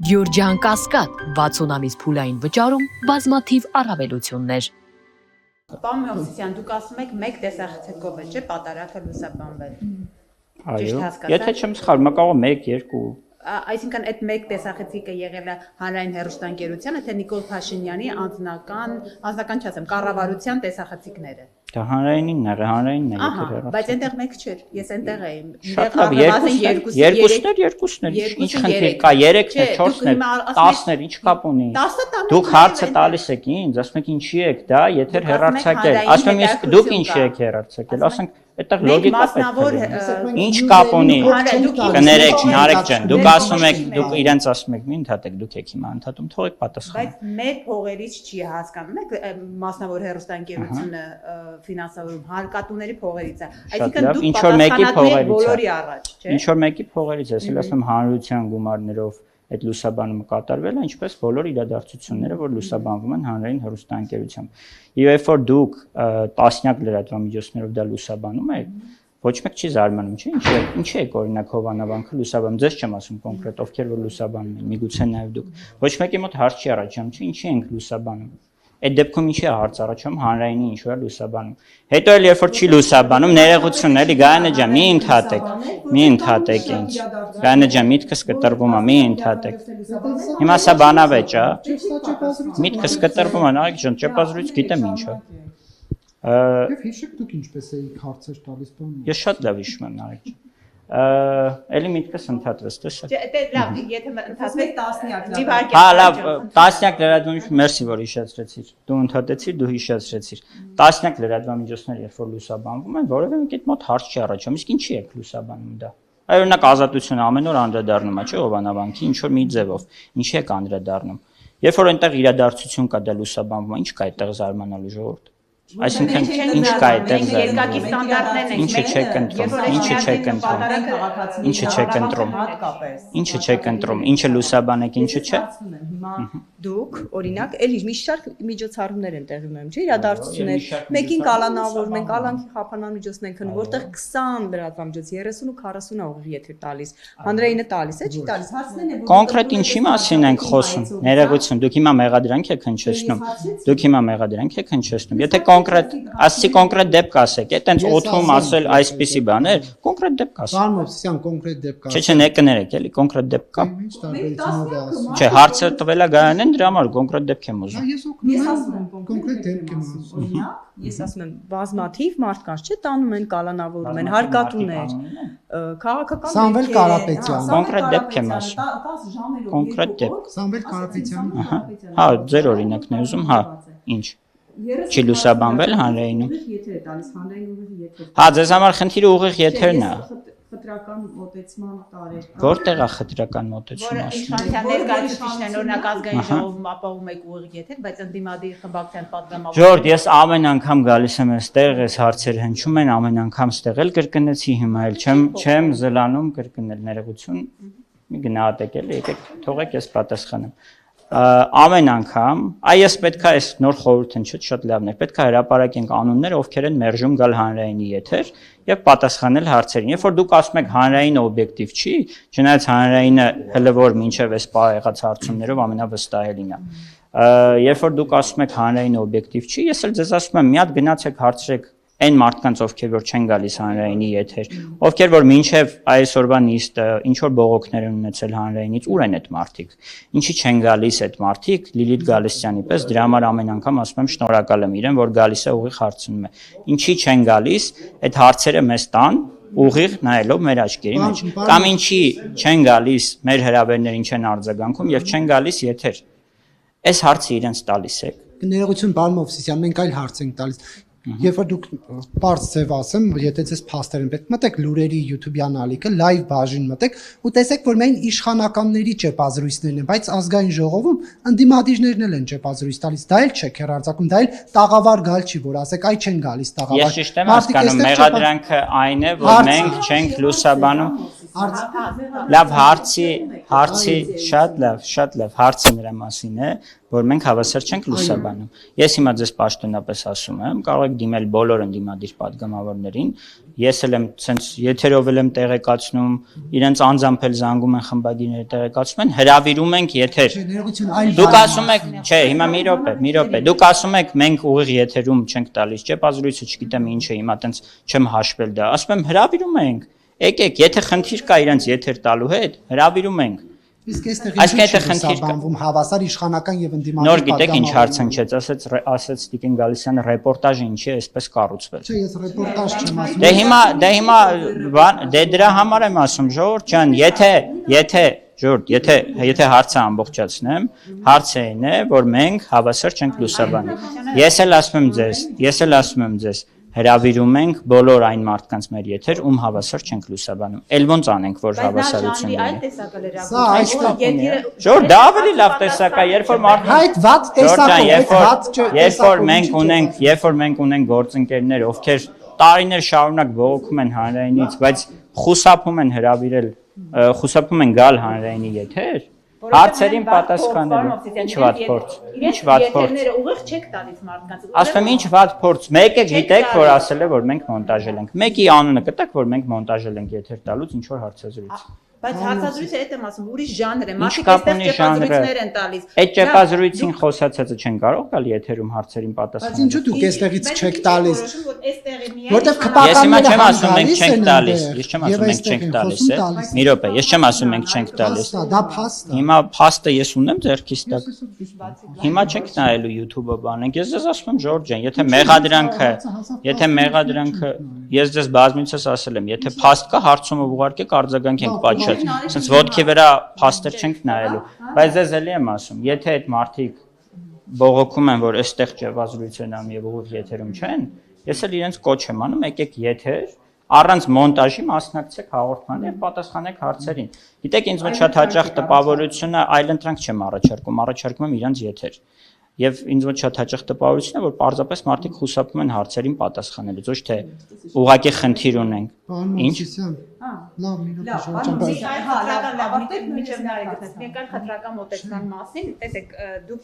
Գյուրջան Կասկադ 60 ամիս փուլային վճարում բազմաթիվ առավելություններ։ Պարոն Մովսիսյան, դուք ասում եք մեկ տեսախցիկով է, չէ՞, պատարակը լուսաբանվել։ Այո, եթե չեմ սխալվում, կարող 1-2 Այսինքն այդ մեկ տեսախցիկը եղել է հանրային հեռուստաընկերությանը, թե Նիկոլ Փաշինյանի անձնական չասեմ, կառավարության տեսախցիկները։ Դա հանրայինն է, հանրայինն է, եթե հեռացա։ Բայց այնտեղ մեկ չէր, ես այնտեղ էի։ Շատ լավ, երկուսներ, ինչ խնդիր կա, 3-ներ, 4-ներ, 10-ներ, ինչ կապ ունի։ Դուք հարցը տալիս եք ինձ, ասում եք ինչի եք դա, եթե հեռարձակել, ասում եմ դուք ինչի եք հեռարձակել, ասենք այդտեղ լոգիկա պետք է։ Ինչ կապ ունի։ Կներեք, Նարեկ ջան, դուք ասում եք, դուք իրենց ասում եք, մի ընդհատեք, դուք եք հիմա ընդհատում, թողեք պատասխանը։ Բայց մեր փողերից չի հասկանում եք մասնավոր հեռուստաընկերությունը ֆինանսավորում հարկատուների փողերից է։ Այսինքն դուք պատասխանատու եք բոլորի առաջ, չէ՞։ Ինչ որ մեկի փողերից է, ասել ասում հանրության գումարներով այդ լուսաբանումը կատարվել է, ինչպես բոլոր իրադարձությունները, որ լուսաբանվում են հանրային հեռուստաընկերությամբ։ Եվ երբ որ դուք տասնյակ լրատվամիջոցներով դա լուսաբանում եք, ոչ մեկ չի զարմանում, չէ՞, ինչի է օրինակ Հովանավանքը լուսաբանում, ձեզ չեմ ասում կոնկրետ, ովքեր որ լուսաբանում են, միգուցե նաև դուք։ Ոչ մեկի մոտ հարց չի առաջանում, չէ՞, ինչի ենք լուսաբանում։ Այդ դեպքում ինչի է հարց առաջանում հանրայինի ինչու է լուսաբանում։ Հետո էլ երբ որ չի լուսաբանում, ներողություն էլի Գայանե ջան, մի ընդհատեք ինձ։ Գայանե ջան, միտքս կտրվում է, մի ընդհատեք։ Հիմա սա բանավեճ է։ Միտքս կտրվում է, Նարեկ ջան, ճեպազրույց գիտեմ ինչ է։ Եվ հիշեք դուք ինչպես էիք հարցեր տալիս բան։ Ես շատ լավ հիշում եմ, Նարեկ ջան։ Էլի միտքս ընդհատվեց, տեսա։ Լավ, եթե ընդհատվեք 10-նյակ։ Հա, լավ, 10-նյակ լրատվամիջոցներ, մերսի որ հիշեցրեցիր։ Դու ընդհատեցիր, դու հիշեցրեցիր։ 10-նյակ լրատվամիջոցներ, երբ որ լուսաբանվում են, որևէ մեկի մոտ հարց չի առաջանում, իսկ ինչի եք լուսաբանում դա։ Այ օրինակ ազատությունը ամեն օր անդրադառնում է, չէ՞, Հովանավանքի, ինչ որ մի ձևով, ինչի եք անդրադառնում։ Երբ որ այնտեղ իրադարձություն կա, դա լուսաբանվում է, ինչ կա այդտեղ զարմանալու ժողովուրդ։ Այսինքն ինչ կա այդտեղ երկակի ստանդարտներն են, ինչը չեք ընտրում, ինչը չեք ընտրում, ինչը լուսաբանեք, ինչը չէ։ Հիմա դուք օրինակ էլի մի շարք միջոցառումներ են տեղի ունենում, չէ՞, իրադարձություններ, մեկին կալանավորում են, կալանքի խափանան միջոցներ են քնում, որտեղ 20 լրատվամիջոց 30 ու 40 ուղիղ եթեր տալիս, հանրայինը տալիս է, չի տալիս, հարցնեն է կոնկրետ ինչի մասին ենք խոսում, ներողություն, դուք հիմա մեղադրանք եք հնչեցնում, եթե կոնկրետ, ասի կոնկրետ դեպք ասեք, այտենց օթում ասել այսպիսի բաներ, կոնկրետ դեպք ասեք։ Պարոն Մովսիսյան, կոնկրետ դեպք ասեք։ Չէ, ներկներեք, էլի կոնկրետ դեպք կա։ Ինչ տարբերությունով է ասում։ Չէ, հարցը տվել է Գայանեն, դրա համար կոնկրետ դեպք եմ ուզում։ Ես ասում եմ կոնկրետ դեպք եմ ասում։ Ես ասում եմ բազմաթիվ մարդկանց չէ տանում են կալանավորում են հարկատուներ քաղաքական Սամվել Կարապետյան կոնկրետ դեպք եմ ասում կոնկրետ դեպք Սամվել Կարապետյանը հա ձեր օրինակն է ուզում հա ինչ չի լուսաբանվել հանրայինում եթեր է տալիս հանրային ուղիղ եթեր հա ձեզ համար խնդիրը ուղիղ եթերն է խտրական մոտեցման տարեր որտեղ է խտրական մոտեցումը իշխանության ներկայացուցիչներն օրինակ ազգային ժողովում ապահովում եք ուղիղ եթեր, բայց ընդդիմադիր խմբակցության պատգամավոր Ժորդ, ես ամեն անգամ գալիս եմ այստեղ, այս հարցերը հնչում են, ամեն անգամ ստեղ էլ կրկնեցի, հիմա էլ չեմ զլանում կրկնել ներողություն, մի գնահատեք էլ, եկեք թողեք ես պատասխանեմ ամեն անգամ, այս պետք է այս նոր խորհուրդն շատ լավն է, պետք է հրապարակենք անունները, ովքեր են մերժում գալ հանրայինի եթեր եւ պատասխանել հարցերին։ Երբ որ դուք ասում եք հանրայինը օբյեկտիվ չի, չնայած հանրայինը հələ որ մինչեւ այս պահ եղած հարցումներով ամենավստահելին է։ Երբ որ դուք ասում եք հանրայինը օբյեկտիվ չի, ես էլ ձեզ ասում եմ, մի հատ գնացեք հարցրեք այն մարդկանց, ովքեր որ չեն գալիս հանրայինի եթեր, ովքեր որ մինչև այսօրվա նիստը ինչ որ բողոքներ են ունեցել հանրայինից, ուր են այդ մարդիկ, ինչի չեն գալիս այդ մարդիկ, Լիլիթ Գալստյանի պես, դրա համար ամեն անգամ ասում եմ շնորհակալ եմ իրեն, որ գալիս է ուղիղ հարցնում է, ինչի չեն գալիս, այդ հարցերը մեզ տան, ուղիղ նայելով մեր աչքերի մեջ, կամ ինչի չեն գալիս, մեր հրավերներին չեն արձագանքում եւ չեն գալիս եթեր, այս հարցը իրենց տալիս եք։ Ներողություն, պարոն Մովսիսյան, մենք այլ հարց ենք տալիս։ Երբ որ դուք բարձ ձև ասեմ, եթե ձեզ փաստեր են պետք, մտեք լուրերի YouTube-յան ալիքը, լայվ բաժին մտեք ու տեսեք, որ միայն իշխանականների ճեպազրույցներն են, բայց ազգային ժողովում ընդդիմադիրներն էլ են ճեպազրույց տալիս, դա էլ չեք հեռարձակում, դա էլ տաղավար գալ չի, որ ասեք, այ չեն գալիս տաղավար։ Ես ճիշտ եմ հասկանում, մեղադրանքը այն է, որ մենք չենք լուսաբանում։ Լավ հարցի շատ լավ հարցը նրա մասին է, որ մենք հավասար չենք լուսաբանում։ Ես հիմա ձեզ պաշտոնապես ասում եմ, կարող եք դիմել բոլոր ընդդիմադիր պատգամավորներին ես էլ եմ ցենց եթերով եմ տեղեկացնում, իրենց անձամբ էլ զանգում են խմբագիրները տեղեկացնում են, հրավիրում ենք եթեր։ Դուք ասում եք, չէ, հիմա մի րոպե, դուք ասում եք մենք ուղիղ եթերում չենք տալիս, ճեպազրույցը չգիտեմ ինչ է, հիմա տենց չեմ հաշվել դա։ Ասում եմ հրավիրում ենք։ Եկեք, եթե խնդիր կա իրենց եթեր տալու հետ, հրավիրում ենք։ Իսկ այստեղ ինչ է բանվում հավասար իշխանական եւ ընդդիմադիր։ Նոր գիտեք ինչ հարց հնչեց, ասեց Տիկին Գալիսյանը ռեպորտաժը ինչի է այսպես կառուցվել։ Չէ, ես ռեպորտաժ չեմ ասում։ Դե հիմա դրա համար եմ ասում, ժողովուրդ ջան, եթե հարցը ամբողջացնեմ, հարցը այն է, որ մենք հավասար չենք լուսաբանում։ Ես էլ ասում եմ ձեզ, հրավիրում ենք բոլոր այն մարդկանց մեր եթեր, ում հավասար չենք լուսաբանում։ Էլ ոնց անենք, որ հավասարություն լինի։ Սա այստեղ Ժոր դա ավելի լավ տեսակ է, երբ որ մարդիկ այդ վատ տեսակով, երբ որ մենք ունենք գործընկերներ, ովքեր տարիներ շարունակ բողոքում են հանրայինից, բայց խուսափում են գալ հանրայինի եթեր, հարցերին պատասխանելու։ Ինչ վատ փորձ։ Ուղիղ չեք տալիս մարդկանց։ Ասում եմ ինչ վատ փորձ։ Մեկը գիտեք, որ ասել է, որ մենք մոնտաժել ենք։ Մեկի անունը կտակ, որ մենք մոնտաժել ենք եթեր տալուց ինչ որ հարցազրույց։ Բայց հարցազրույցը այդ եմ ասում, ուրիշ ժանր է։ Մարդիկ կապ այստեղ ունի ժանրը։ ճեպազրույցներ են տալիս։ Այդ ճեպազրույցին խոսացածը չեն կարող գալ եթերում հարցերին Բայց պատասխանել։ ինչու դուք այստեղից չեք տալիս։ Որտեվ Ես չեմ ասում մենք չենք տալիս։ Մի րոպե, ես չեմ ասում մենք չենք տալիս։ Մի րոպե, ես չեմ ասում մենք չենք տալիս։ Հիմա փաստը ես ունեմ ձեռքիս տակ։ Հիմա չեք նայելու YouTube-ը բանեք։ Ես ձեզ ասում եմ Ժորժ ջան, եթե մեղադրանքը, ես ձեզ բազմիցս ասել եմ, եթե փաստ կա, հարցումը ուղարկեք, արձագանք ենք պատշաճ։ Սենց ոտքի վրա փաստեր չենք նայելու։ Բայց ես էլի եմ ասում, եթե այդ մարդիկ բողոքում են, որ այստեղ ճեպազրույց են անում եւ ուղիղ եթերում չեն, ես էլ իրենց կոչ եմ անում, եկեք եթեր, առանց մոնտաժի մասնակցեք հաղորդմանը եւ պատասխանեք հարցերին։ Գիտեք, ինձ մոտ շատ հաճախ տպավորությունը այլընտրանք չեմ առաջարկում եմ իրանց եթեր։ Եվ ինձ մոտ շատ հաճախ տպավորությունն է, որ պարզապես մարդիկ խուսափում են հարցերին պատասխանելուց, ոչ թե ուղղակի խնդիր ունենք։ Ինչ։ Լավ, մի րոպե, Մենք այլ խտրական մոտեցման մասին, տեսեք, դուք